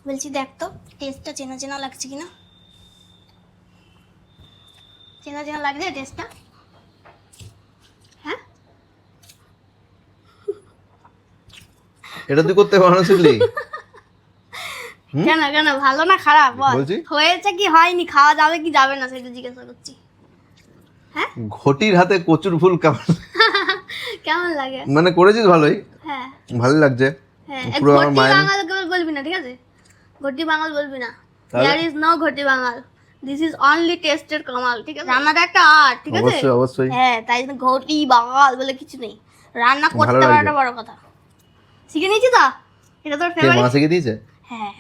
বলছি দেখ তো টেস্টটা চেনা চেনা লাগছে কিনা। চেনা চেনা লাগছে টেস্টটা? হ্যাঁ, এটা তুই করতে বানানো শিখলি? কেন কেন, ভালো না খারাপ বল? বলছি হয়েছে কি হয়নি, খাওয়া যাবে কি যাবে না সেটা জিজ্ঞাসা করছি। হ্যাঁ ঘটির হাতে কচুর ফুল কেমন কেমন লাগে? মানে করেছিস ভালোই, হ্যাঁ ভালো লাগছে। হ্যাঁ, পুরো আমার ঘটি মায়ের বাঙাল বলবি না, ঠিক আছে? ঘটি বাঙাল বলবি না। তাহলে? দেয়ার is no Ghoti Bangal, this is only tested কামাল, ঠিক আছে? রান্নাটা একটা আর্ট, ঠিক আছে? অবশ্যই অবশ্যই। হ্যাঁ, তাই জন্য ঘটি বাঙাল বলে কিছু নেই, রান্না ভালো করতে লাগছে। পারাটা বড় কথা। শিখে নিয়েছি তো, এটা তোর কে মা ফেভারিট? শিখে দিয়েছে? হ্যাঁ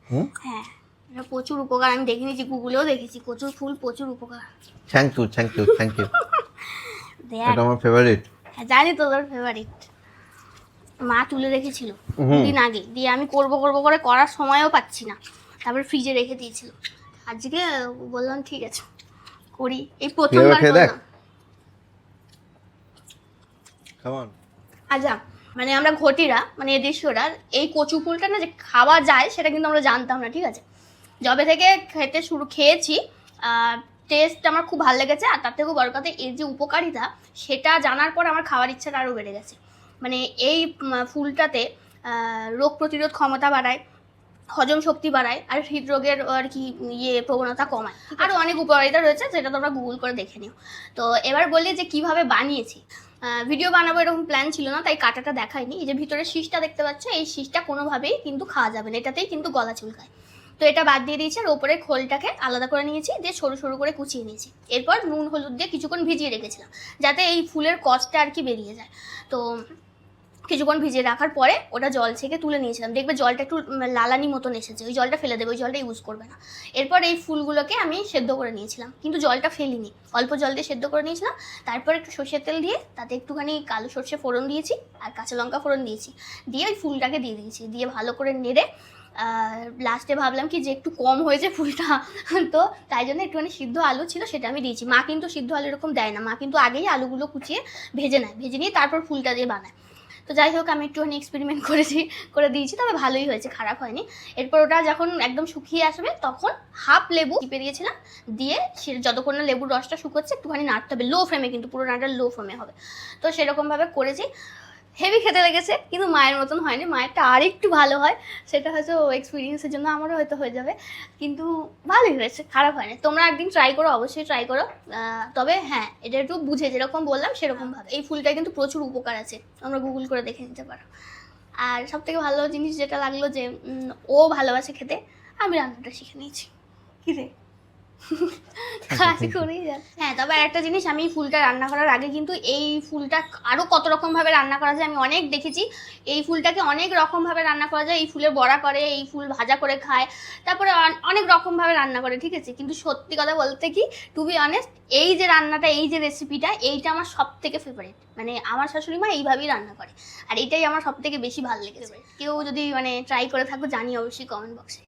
হুম, হ্যাঁ, এটা প্রচুর উপকার, আমি দেখে নিয়েছি, গুগলেও দেখেছি, কচুর ফুল প্রচুর উপকার। Thank you thank you thank you. দেখ, এটা আমার ফেভারিট। হ্যাঁ, জানি তো তোর ফেভারিট। মা তুলে রেখেছিল দিন আগে, দিয়ে আমি করব করব করে করার সময়ও পাচ্ছি না, তারপরে ফ্রিজে রেখে দিয়েছিল। আজকে বললাম ঠিক আছে করি, এই প্রথমবার খেয়ে দেখ। করলাম। কেমন? আচ্ছা, মানে আমরা ঘটিরা, মানে এদেশীয়রা, এই কচু ফুলটা না যে খাওয়া যায় সেটা কিন্তু আমরা জানতাম না, ঠিক আছে? যবে থেকে খেয়েছি, টেস্ট আমার খুব ভালো লেগেছে, আর তার থেকেও বড় কথা এর যে উপকারিতা সেটা জানার পর আমার খাওয়ার ইচ্ছাটা আরও বেড়ে গেছে। মানে এই ফুলটাতে রোগ প্রতিরোধ ক্ষমতা বাড়ায়, হজম শক্তি বাড়ায়, আর হৃদরোগের আর কি প্রবণতা কমায়, আরও অনেক উপকারিতা রয়েছে, যেটা তোমরা গুগল করে দেখে নিও। তো এবার বললি যে কিভাবে বানিয়েছি। ভিডিও বানাবো এরকম প্ল্যান ছিল না, তাই কাটাটা দেখাইনি। এই যে ভিতরে শীষটা দেখতে পাচ্ছ, এই শীষটা কোনোভাবেই কিন্তু খাওয়া যাবে না, এটাতেই কিন্তু গলা চুলকায়। তো এটা বাদ দিয়ে দিয়েছি, আর ওপরে খোলটাকে আলাদা করে নিয়েছি, দিয়ে সরু সরু করে কুচিয়ে নিয়েছি। এরপর নুন হলুদ দিয়ে কিছুক্ষণ ভিজিয়ে রেখেছিলাম, যাতে এই ফুলের কষটা আর কি বেরিয়ে যায়। তো কিছুক্ষণ ভিজিয়ে রাখার পরে ওটা জল থেকে তুলে নিয়েছিলাম, দেখবে জলটা একটু লালানি মতন এসেছে, ওই জলটা ফেলে দেবে, ওই জলটা ইউজ করবে না। এরপর এই ফুলগুলোকে আমি সেদ্ধ করে নিয়েছিলাম, কিন্তু জলটা ফেলিনি, অল্প জল দিয়ে সেদ্ধ করে নিয়েছিলাম। তারপর একটু সর্ষের তেল দিয়ে তাতে একটুখানি কালো সর্ষে ফোড়ন দিয়েছি, আর কাঁচা লঙ্কা ফোড়ন দিয়েছি, দিয়ে ওই ফুলটাকে দিয়ে দিয়েছি, দিয়ে ভালো করে নেড়ে লাস্টে ভাবলাম কি যে একটু কম হয়েছে ফুলটা, তো তাই জন্য একটুখানি সিদ্ধ আলু ছিল সেটা আমি দিয়েছি। মা কিন্তু সিদ্ধ আলু এরকম দেয় না, মা কিন্তু আগেই আলুগুলো কুচিয়ে ভেজে নেয়, ভেজে নিয়ে তারপর ফুলটা দিয়ে বানায়। তো যাই হোক, আমি একটুখানি এক্সপেরিমেন্ট করে দিয়েছি, তবে ভালোই হয়েছে, খারাপ হয়নি। এরপর ওটা যখন একদম শুকিয়ে আসবে তখন হাফ লেবু চিপে দিয়েছিলাম, দিয়ে যতক্ষণ না লেবুর রসটা শুকোচ্ছে একটুখানি নাড়তে হবে, লো ফ্লেমে, কিন্তু পুরো নাড়াটা লো ফ্লেমে হবে। তো সেরকমভাবে করেছি, হেভি খেতে লেগেছে, কিন্তু মায়ের মতন হয়নি, মায়েরটা আর একটু ভালো হয়, সেটা হয়তো এক্সপিরিয়েন্সের জন্য আমারও হয়তো হয়ে যাবে, কিন্তু ভালোই হয়েছে, খারাপ হয়নি। তোমরা একদিন ট্রাই করো, অবশ্যই ট্রাই করো। তবে হ্যাঁ, এটা একটু বুঝে যেরকম বললাম সেরকমভাবে। এই ফুলটায় কিন্তু প্রচুর উপকার আছে, তোমরা গুগল করে দেখে নিতে পারো। আর সব থেকে ভালো জিনিস যেটা লাগলো যে ও ভালোবাসে খেতে, আমি রান্নাটা শিখে নিয়েছি। কী রে, কাজ করেই যাচ্ছে। হ্যাঁ, তবে আর একটা জিনিস, আমি ফুলটা রান্না করার আগে কিন্তু এই ফুলটা আরও কত রকমভাবে রান্না করা যায় আমি অনেক দেখেছি। এই ফুলটাকে অনেক রকমভাবে রান্না করা যায়, এই ফুলের বড়া করে, এই ফুল ভাজা করে খায়, তারপরে অনেক রকমভাবে রান্না করে, ঠিক আছে? কিন্তু সত্যি কথা বলতে কি, টু বি অনেস্ট, এই যে রান্নাটা, এই যে রেসিপিটা, এইটা আমার সব থেকে ফেভারিট। মানে আমার শাশুড়ি মা এইভাবেই রান্না করে, আর এইটাই আমার সব থেকে বেশি ভালো লেগেছে। কেউ যদি মানে ট্রাই করে থাকো জানি অবশ্যই কমেন্ট বক্সে।